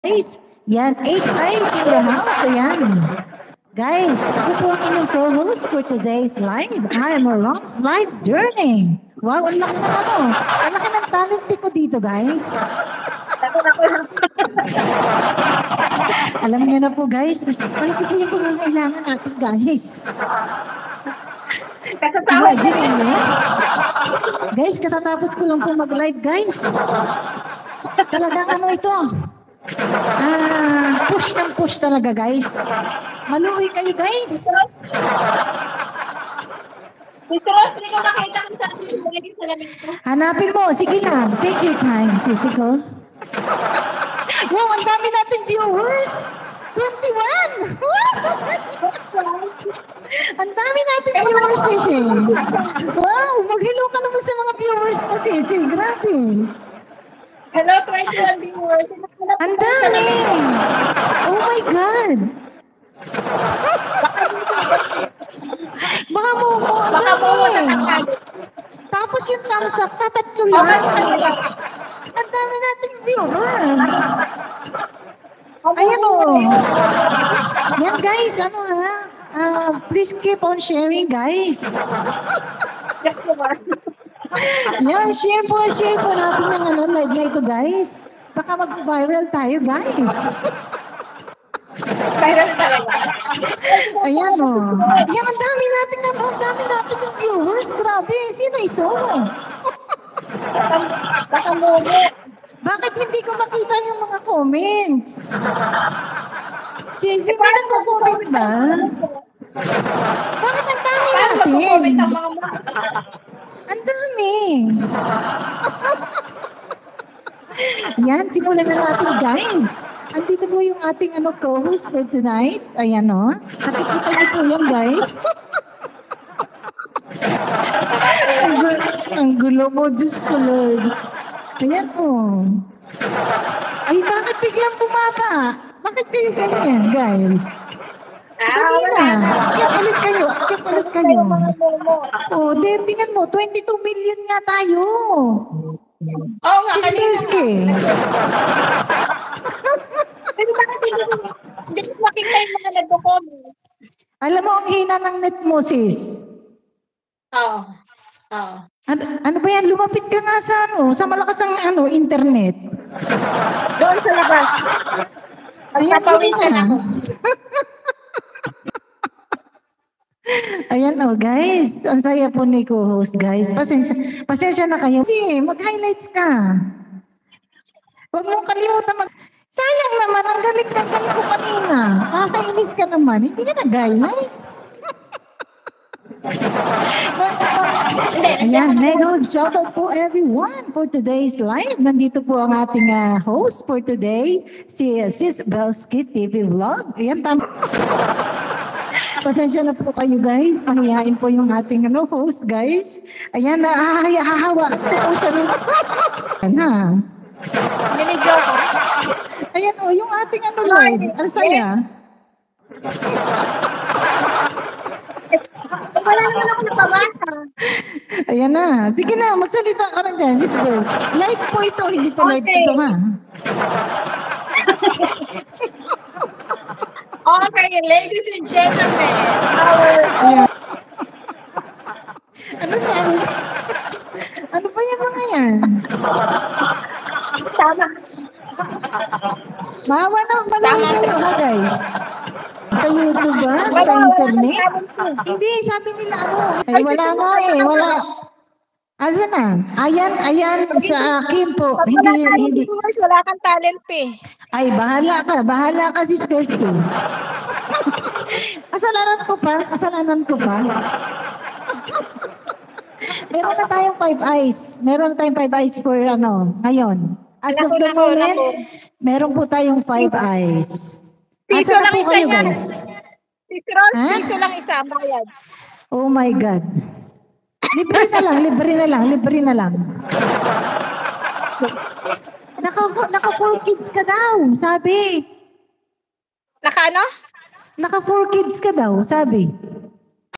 Guys, yan, 8 eyes in the house, ayan. Guys, ako po ang inyong co-host for today's live. I am Ron's live journey. Wow, ang laki ng ano, ang laki ng talent ko dito, guys. Alam niyo na po, guys, malaki po yung pangangailangan natin, guys. Imagine mo. Guys, katatapos ko lang po mag-live, guys. Talagang ano ito? Push ng push talaga, guys. Maluoy kayo, guys. Mr. Ross, hindi ko makita kung saan yung lagi sa lamig ko. Hanapin mo. Sige lang. Take your time, sisi ko. Wow, ang dami nating viewers. 21! Ang dami nating viewers, sisi. Wow, mag-hello ka naman sa mga viewers mo, sisi. Grabe. Hello, 21 viewers. Ang dami. Oh my God. Baka mo, ang dami. Tapos yung thumbs up, tatatlo lang. Ang dami nating viewers. Ayan o. Yan guys, ano ha? Please keep on sharing, guys. Yes, naman. Yan, share po natin yung ano, live na ito, guys. Baka mag-viral tayo, guys. Viral talaga. Ayan o. Yan, ang dami natin yung viewers. Grabe, sino ito? Baka mo. Bakit hindi ko makita yung mga comments? Sisi, may nagko-comment ba? Bakit ang dami Paano natin? mag-comment ang mga mo? Ang dami. Yan, simulan na natin, guys. Andito po yung ating co-host for tonight. Ayan o. Nakikita niyo po yan, guys. Ang gulo mo, Diyos ko, Lord. Ayan o. Ay, bakit biglang bumaba? Bakit kayo ganyan, guys? Dali na. Akyat ulit kayo. Oh, tingnan mo, 22 million nga tayo. Oo nga, Chismiski. Pero bakit hindi ko makita yung mga nagko-comment? Alam mo, ang hina ng net mo, sis. Oo. Ano ba yan? Lumapit ka nga sa malakas ng internet. Doon sa labas. Ayan, Papawisan ako. Ayan guys. Ang saya po ni co-host, guys. Pasensya na kayo. Kasi mag-highlights ka. Huwag mong kalimutan sayang naman, ang galing ko kanina. Nakakainis ka naman. Hindi ka nag-highlights. Ayan, mega shoutout po everyone for today's live. Nandito po ang ating host for today, si Sis Belsky TV Vlog. Ayan, tama. Pasensya na po kayo, guys. Mahihain po yung ating host, guys. Ayan, hahawa po siya ng... Ayan Binigyo ko. Ayan yung ating live. Ang saya. Wala naman ako napabasa. Ayan na. Sige na, magsalita ka na dyan, Sis Bels. Live po ito, hindi po live ito, ha? Okay, ladies and gentlemen. Ano sabi? Ano ba yung mga yan? Tama. Maawa na, maluwi kayo, ha, guys? Sa YouTube ba? Sa internet? Hindi, sabi nila Ay, wala nga wala. Asa na? Ayan, sa akin po. Hindi. Wala kang talent Ay, bahala ka, Sis Bestie. Kasalanan ko pa. Meron na tayong 5 eyes for ngayon. As of the moment, meron po tayong 5 eyes. Piso lang isa kayo, yan. guys? Piso lang isa, bayad. Oh my God. Libre na lang. Naka 4 kids ka daw, sabi. Naka ano? Naka 4 kids ka daw, sabi.